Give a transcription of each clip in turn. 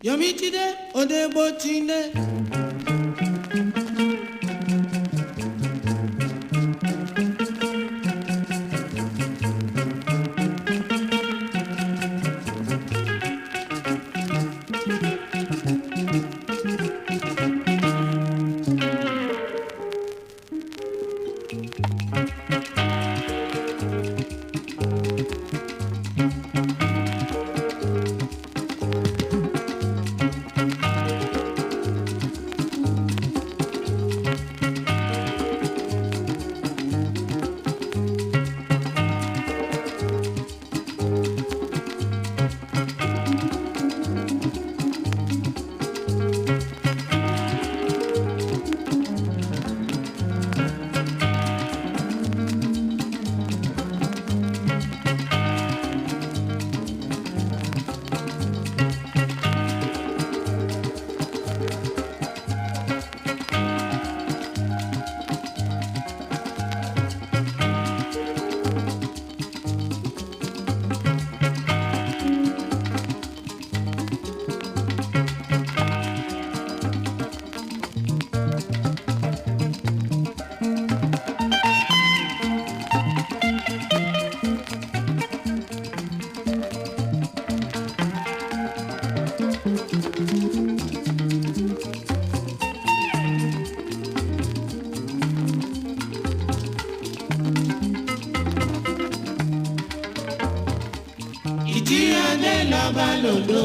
Yomi ti dé, òde bó ti dé. Ìtì adé lọ́ba lòdò,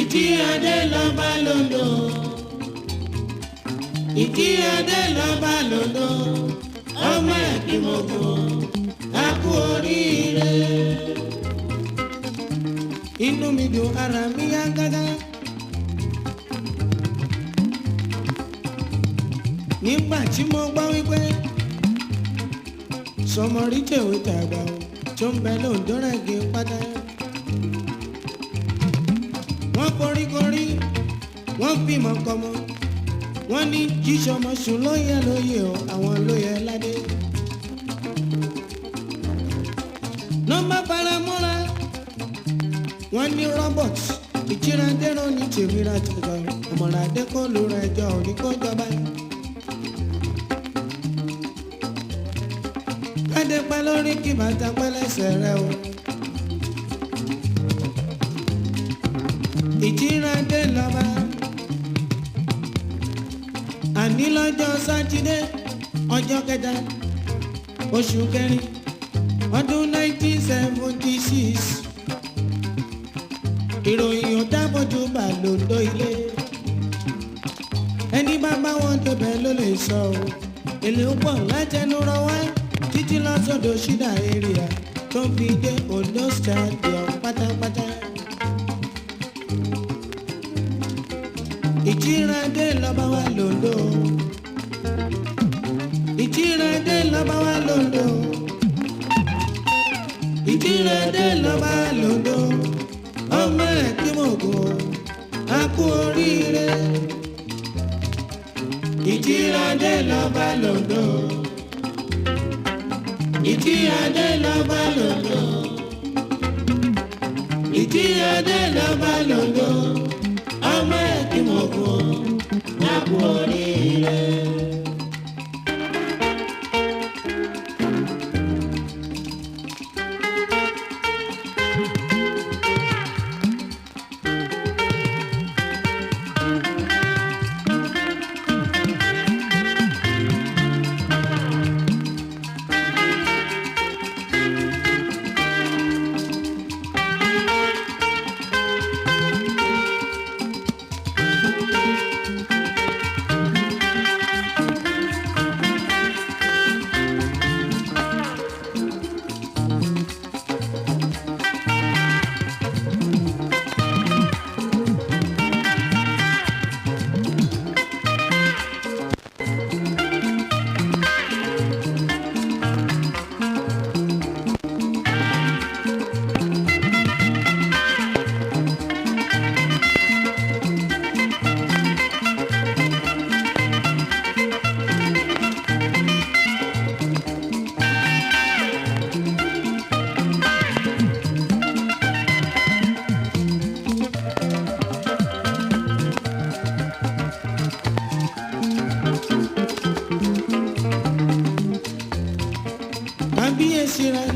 ìtì adé lọ́ba lòdò, ìtì adé lọ́ba lòdò, ọmọ ẹ̀kímọ̀kọ, a kú oríire. Inú mi dùn, ara mi yá gágá. Nígbà tí mo gbọ́ wípé sọmọrí tèwé tàgbà o tó ń bẹ lóńdó rẹ̀gẹ̀ pátá. Wọ́n koríkorí, wọ́n bímọ kọmọ, wọ́n ní jíṣọmọ sùn lóye o, àwọn lóye ládé. Nọ́mbà paramọ́ra, wọ́n ní robert ìjíradẹ́rọ̀ ní tèmíra tẹ̀gbọ́n, ọmọlàdé kò lóra ẹjọ́ òní kó jọba. Kádé pẹ́ lórí kí bàtà pẹ́ lẹ́sẹ̀ rẹ o. Ìjíradé lọ́ba. Àní lọ́jọ́ sátidé ọjọ́ kẹta oṣù kẹrin ọdún 1976. Ìròyìn ò dábòjú bà lòdò ilé. Ẹni bá bá wọn débẹ̀ ló lè sọ o. Èlé ń pọ̀ látẹnu rọ wá títí lọ́sọ̀dọ̀ ṣídà area tó fi dé Ondo stadium pátápátá. Ìjíradé lọ́ba wa lòdò, ìjíradé lọ́ba wa lòdò, ìjíradé lọ́ba lòdò, ọmọ ẹ̀kímọ̀kọ, a kú oríire. Ìjíradé lọ́ba lòdò, ìjíradé lọ́ba lòdò, ìjíradé lọ́ba lòdò, ọmọ ẹ̀kímọ̀kọ, a kú oríire.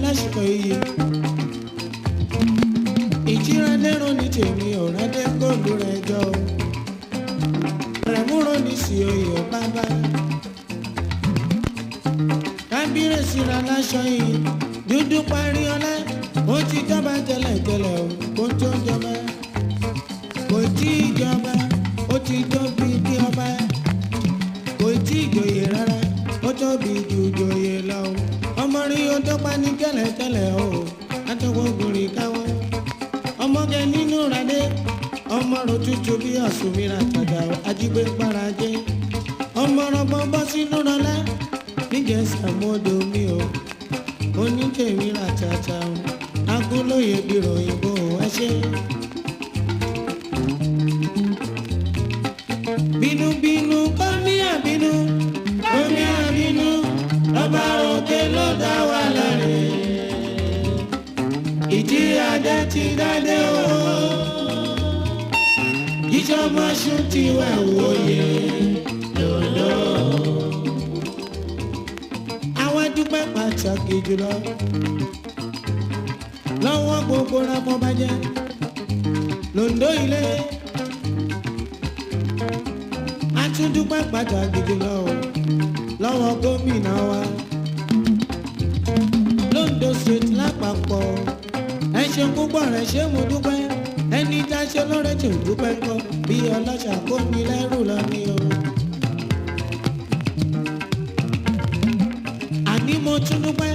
lásìkò yìí. Ìjíradẹ́rùn ní tèmi ọ̀rẹ́dẹ́ góòlù rẹ̀ jọ. Rẹ̀múrò ní sí oyè bàbá. Kábírèsí ra láṣọ yìí, dúdú parí ọlá. Ó ti jọba tẹ́lẹ̀tẹ́lẹ̀ o, kó tó jọba. Kò tí ì jọba, ó ti tóbi bí ọba. Kò tí ì jòyè rárá, ó tóbi jù jòyè lọ. Ọmọ rí o tó pa ní tẹ́lẹ̀tẹ́lẹ̀ o, àtọwọ́ gòrì káwọ́. Ọmọge nínú radé, ọmọ rò tútù bí ọ̀sùnmíra tàjà ajígbé gbárajé. Ọmọ rọ̀bọ̀ bọ́ sínú rọlá, níjẹ̀sà mọ́dọ̀ mi o. Onítèmi ra tàjà o, agúnlóye bí ròyìnbó ẹ ṣe. Bínúbínú kọ́ ní àbínú, kọ́ ní àbínú, ọba òkè ló dá wa láre. Ìjì adé ti dádé o, ìjọba ṣùn ti wẹ̀ wòye lòdò. Àwọn dúpẹ́ pàtàkì jùlọ lọ́wọ́ gbogbo rábọ́bájẹ́ lòdò ilé. A tún dúpẹ́ pàtàkì jùlọ lọ́wọ́ gómìnà wa l'Ondo State lápapọ̀. Ẹ ṣe púpọ̀ rẹ̀ ṣé mo dúpẹ́, ẹni tá a ṣe lọ́rẹ́ tí ò dúpẹ́ kọ́ bí ọlọ́ṣà kó mi lẹ́rù lọ ní o. Àní mo tún dúpẹ́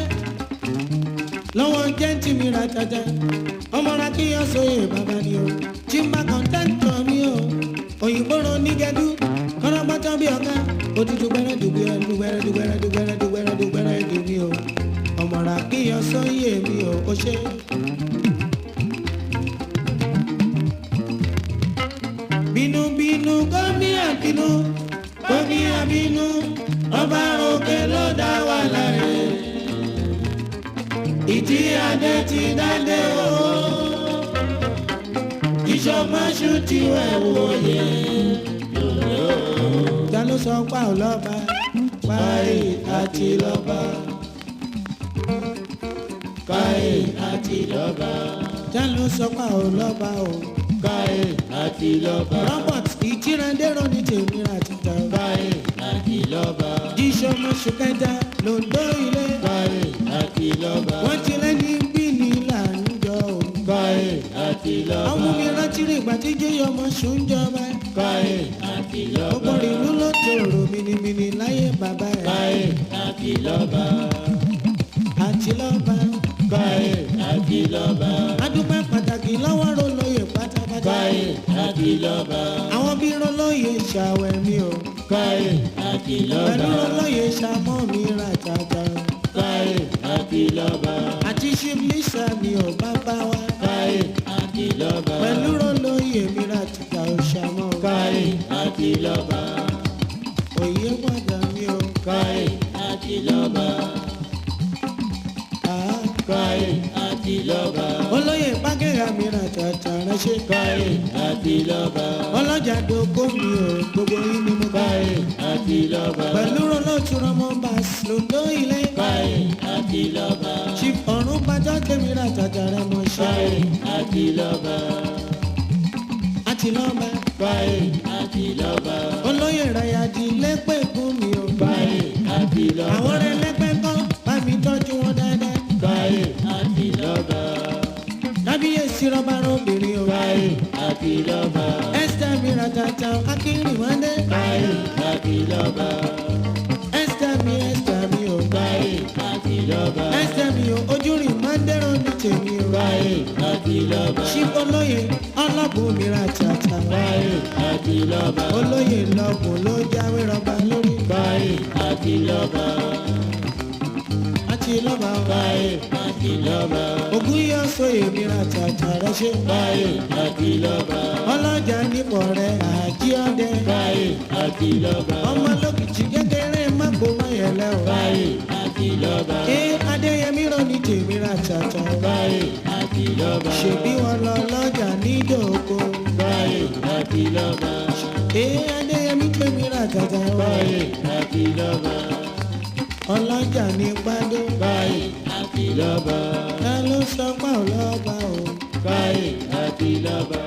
lọ́wọ́ jẹ́ǹtì mi ra tata, ọmọra kí yọ sóyè bàbá ni o. Chimba kọ̀ǹtẹ́ǹtọ̀ mi o, òyìnbó ro ní gẹ́dú, kọ́nàbọ́tọ́ bí ọ̀ká, òtútù gbẹ́rẹ́ dùgbẹ́rẹ́ dùgbẹ́rẹ́ dùgbẹ́rẹ́ dùgbẹ́rẹ́ dùgbẹ́rẹ́ dùgbẹ́rẹ́ dùn mi o. Ọmọra kí yọ sóyè mi o, ó ṣe. Bínúbínú kọ́ ní àbínú, kọ́ ní àbínú, ọba òkè ló dá wa láre. Ìjì adé ti dádé o, ìṣọ̀mọ́ṣù ti wẹ̀ wòye lòdò. Ta ló sọ pa ò lọ́ba, páì àti lọ́ba. Páì àti lọ́ba. Ta ló sọ pa ò lọ́ba o. Páì àti lọ́ba. Robert Ìjíradẹ́rùn ní tèmi ra títà. Páì àti lọ́ba. Ìṣọ̀mọ́ṣù kẹta lòdò ilé. Páì àti lọ́ba. Wọ́n ti lẹ́ni bí ní ìlànà o. Páì àti lọ́ba. Àwọn mi rántí rí ìgbà tí jẹ́yọ̀ ọmọ ṣùn jọba. Páì àti lọ́ba. Gbogbo ìlú ló tòrò mìnìmìnì láyé bàbá ẹ̀. Páì àti lọ́ba. Àti lọ́ba. Páì àti lọ́ba. Adúpẹ́ pàtàkì lọ́wọ́ rolóye pátápátá. Páì àti lọ́ba. Àwọn bí rolóye ṣàwẹ̀ mi o. Páì àti lọ́ba. Pẹ̀lú rolóye ṣàmọ́ mi ra tàtà. Páì àti lọ́ba. Àti ṣíbílísà mi ò bàbá wa. Páì àti lọ́ba. Pẹ̀lú rolóye mi ra tàtà ò ṣàmọ́. Páì àti lọ́ba. Òye wàdà mi o. Páì àti lọ́ba. Páì àti lọ́ba. Olóyè Bákẹ́yà mi ra tàtà ránṣẹ́. Páì àti lọ́ba. Ọlọ́jà dògbò mi ò gbogbo yín ni mo. Páì àti lọ́ba. Pẹ̀lú rolótú rọmọ bá lòdò ilé. Páì àti lọ́ba. Chief ọ̀run bàjọ́ tèmi ra tàtà rẹ mọ̀ ṣe. Páì àti lọ́ba. Àti lọ́ba. Páì àti lọ́ba. Olóyè Rayadi lẹ́pẹ̀ fún mi ò. Páì àti lọ́ba. Àwọn rẹ̀ lẹ́pẹ̀ kọ́ bá mi tọ́jú wọn dáadáa. Páì àti lọ́ba. Kábíyèsí rọ́bà rọ́bìnrin o. Páì àti lọ́ba. Esther mi ra tàtà Akínrìnwádé. Páì àti lọ́ba. Esther mi o. Páì àti lọ́ba. Esther mi o, ojú rìn máa ń dẹ́rọ̀ ní tèmi o. Páì àti lọ́ba. Ṣíbólóye ọlọ́bùn mi ra tàtà. Páì àti lọ́ba. Olóyè lọ́bùn ló jáwé rọ́bà lórí. Páì àti lọ́ba. Àti lọ́ba. Páì àti lọ́ba. Ògún yọ sóyè mi ra tàtà rẹ ṣe. Páì àti lọ́ba. Ọlọ́jà nípò rẹ̀ àjí ọdẹ. Páì àti lọ́ba. Ọmọ lókìtì kékeré má kó mọ́yẹ̀lẹ́ o. Páì àti lọ́ba. Adéyẹmí rọ ní tèmi ra tàtà. Páì àti lọ́ba. Ṣèbí wọn lọ lọ́jà nídòókò. Páì àti lọ́ba. Adéyẹmí tèmi ra tàtà. Páì àti lọ́ba. Ọlọ́jà ní gbádó. Páì àti lọ́ba. Ta ló sọ pé ò lọ́ba o? Káyé àti lọ́ba.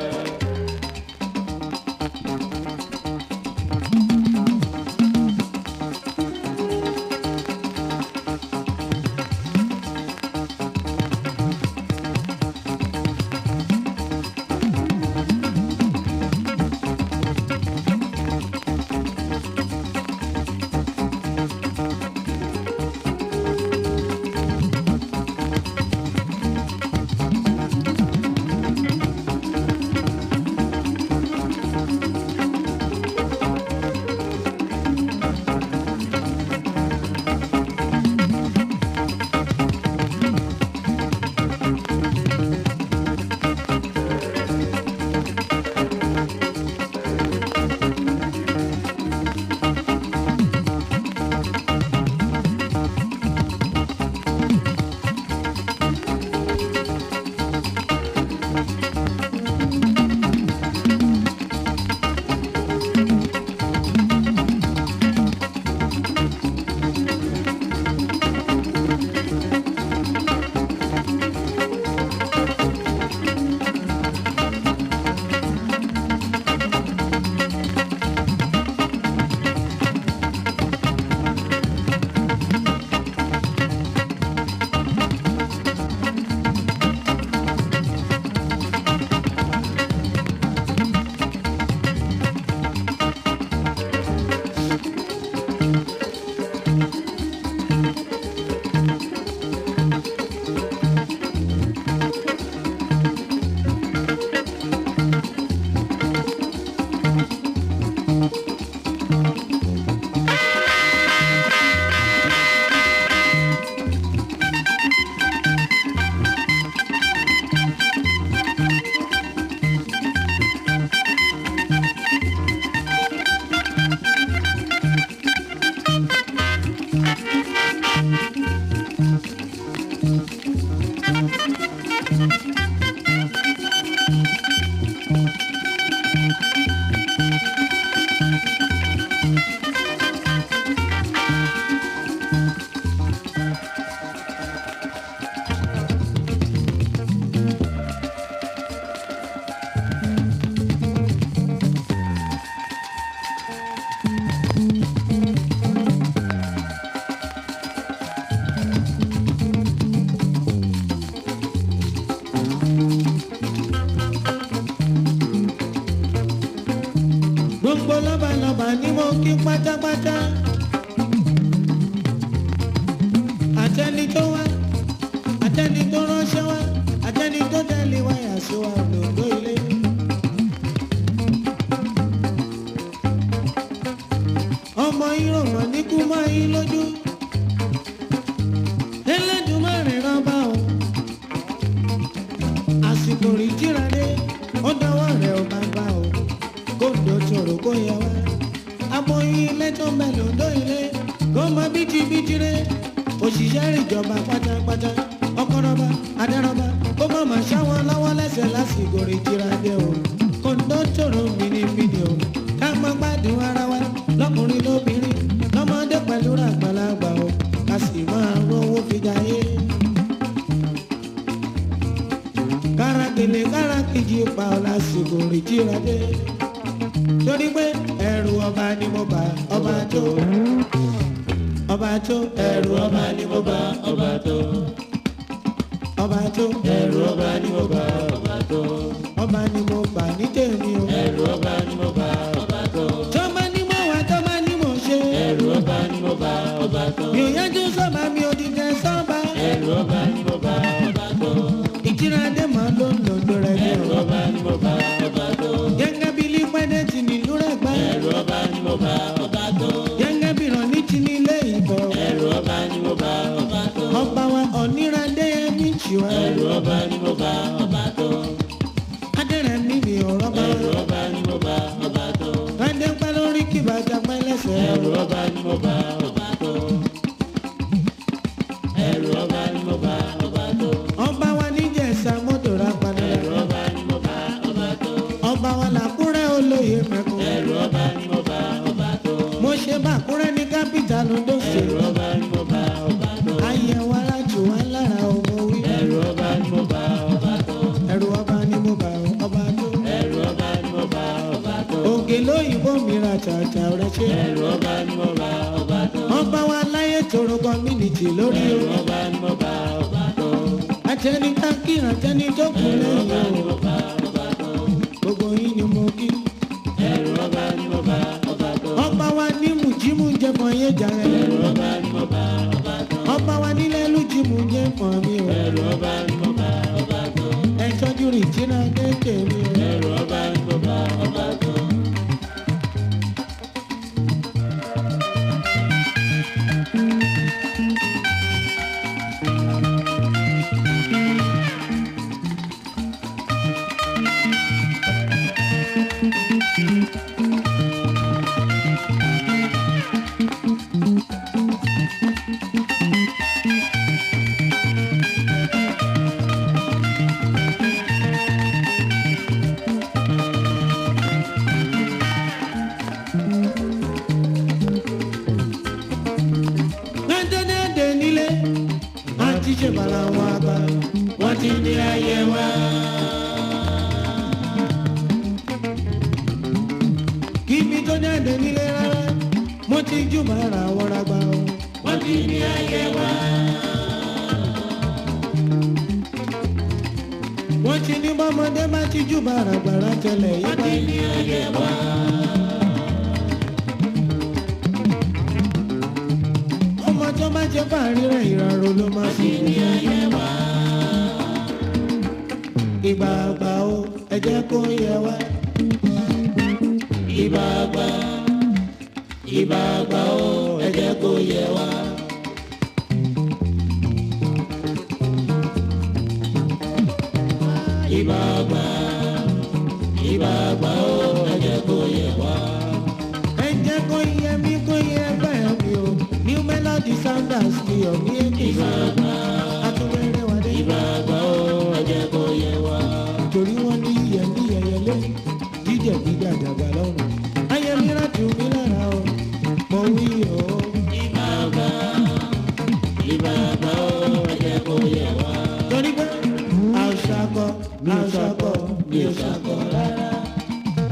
Gbogbo lọ́balọ́ba ni mo kí pátápátá. Àtẹni tó wá, àtẹni tó ránṣẹ́ wá, àtẹni tó tẹ̀lé wáyà sí wa lòdó ilé. Ọmọ ìrọ̀mọ̀ ní kú mọ́ yín lójú. Elédùmarè rọ́bà o. Àsìkò rí jíradé, ó dọwọ́ rẹ̀ ó bá gbà o. Kóńdó tòrò kó yẹ wá. Aboyún ilé tó ń bẹ lòdó ilé. Kó mọ bíjibíji rẹ̀. Òṣìṣẹ́ ìjọba pátápátá. Ọkọ̀rọ̀bà, adẹ́rọ̀bà. Kó má má ṣáwọn lọ́wọ́ lẹ́sẹ̀ lásìkò rí jíradé o. Kóńdó tòrò mìnìmìnì o. Ká má gbádùn ara wa. Lọ́kùnrin lóbìnrin. Lọ́mọdé pẹ̀lú àgbàlagbà o. Ká sì máa rówó fi jayé. Kárakìlì kárakìjì pa ọ́ lásìkò rí jíradé. Torí pé ẹrù ọba ni mo bá ọba tó. Ọba tó ẹrù ọba ni mo bá ọba tó. Ọba tó ẹrù ọba ni mo bá ọba tó. Ọba ni mo bá ní tèmi o. Ẹrù ọba ni mo bá ọba tó. Tọ́ba ni mo wà tọ́ba ni mo ṣe. Ẹrù ọba ni mo bá ọba tó. Mi ò yájú sọ́ba mi ò dìde sọ́ba. Ẹrù ọba ni mo bá ọba tó. Ìjíradé máa ló ń lòdò rẹ̀ ní o. Ẹrù ọba ni mo bá ọba tó. Gẹ́gẹ́ bí lípẹ́dẹ́ ti nílùú rẹ̀ gbá. Ẹrù ọba ni mo bá ọba tó. Gẹ́gẹ́ bí ìrọ̀lí ti nílé ìbọ̀. Ẹrù ọba ni mo bá ọba tó. Ọba wa Ọ̀nìràndé ẹ̀mí jì wá. Ẹrù ọba ni mo bá ọba tó. Adẹ́rẹ̀mí mi ò rọ́bà. Ẹrù ọba ni mo bá ọba tó. Adé pẹ́ lórí kí bàjá pẹ́ lẹ́sẹ̀. Ẹrù ọba ni mo bá ọba tó. Ẹrù ọba ni mo bá ọba tó. Ọba wa níjẹ̀ṣà mọ́tò rà padà. Ẹrù ọba ni mo bá ọba tó. Ọba wa làkúrẹ́ olóyè mẹ́kọ̀ọ́. Ẹrù ọba ni mo bá ọba tó. Mo ṣe bá Àkúrẹ́ ní kápítà lódò ṣe. Ẹrù ọba ni mo bá ọba tó. Ayẹ̀wò alájò wa lára o. àtàtà rẹ ṣe. ẹrù ọba ni mo bá ọba tó. ọba wa láyé tòrò community lórí o. ẹrù ọba ni mo bá ọba tó. àtẹni ká kí àtẹni tó kù ẹrù ọba ni lẹ́yìn mo o. bá ọba tó. gbogbo yín ni mo kí. ẹrù ọba ni mo bá ọba tó. ọba wa ní mùjímù jẹ fún ayé jàre. ẹrù ọba ni mo bá ọba tó. ọba wa nílẹ̀ lùjímù jẹ fún mi o. ẹrù ọba ni mo bá ọba tó. ẹ tọ́jú rìjìnà kéèké mi o. ẹrù ọba ni mo bá ọba tó. lọ́dọ̀dẹ̀ nílé àti ṣèbàrà wọn àgbà wọ́n ti ní ayé wa. kíbi tó dẹ̀dẹ̀ nílé rárá mo ti jùbàrà wọn àgbà o. wọ́n ti ní ayé wa. wọ́n ti ní bọ́mọdé bá ti jùbàrà gbàrà tẹ̀lé yìí wọ́n ti ní ayé wa. ọmọ tó bá jẹ́ fàárí rẹ̀ ìràrò ló máa fi ní ayé wa. ìgbà àgbà o ẹ jẹ́ kó yẹ wá. ìbà àgbà ìbà àgbà o ẹ jẹ́ kó yẹ wá. ìbà àgbà ìbà àgbà o ẹ jẹ́ kó yẹ wá. ẹ jẹ́ kó yẹ mí kó yẹ bẹ́ẹ̀ mi o. new melody sounders ni ọ̀ ní èkìtì. ìbà àgbà àtúbẹ̀rẹ̀ wà dé. ìbà àgbà o ẹ jẹ́ kó yẹ wá. torí wọ́n ní yẹ̀yẹ̀lé jíjẹ̀ gbígbà dàgbà lọ́rùn. ayẹmí láti omi lára o mo wí o. ìbà àgbà ìbà àgbà o ẹ jẹ́ kó yẹ wá. torí pé àṣàkọ àṣàkọ mi ò ṣàkọ rárá.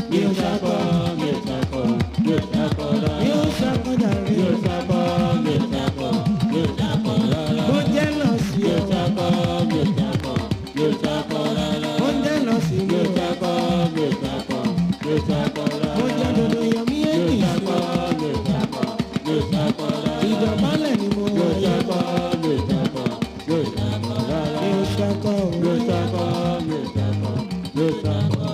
mi ò ṣàkọ mi ò ṣàkọ mi ò ṣàkọ rárá. mi ò ṣàkọ dàrí. mi ò ṣàkọ mi ò ṣàkọ mi ò ṣàkọ rárá. mo jẹ́ lọ sí mi ò o. ṣàkọ mi ò ṣàkọ mi ò ṣàkọ rárá. mo jẹ́ lọ sí mi mi ò o. ṣàkọ mi ò ṣàkọ mi ò ṣàkọ rárá. mo jẹ́ dodo yọmí mi ò èkìtì ṣàkọ o. mi ò ṣàkọ mi ò ṣàkọ rárá. ìdọ̀bálẹ̀ ni mo mi ò wà yẹ. ṣàkọ mi ò ṣàkọ mi ò ṣàkọ rárá. mi ò ṣàkọ mi ò o. ṣàkọ mi ò ṣàkọ mi ò ṣàkọ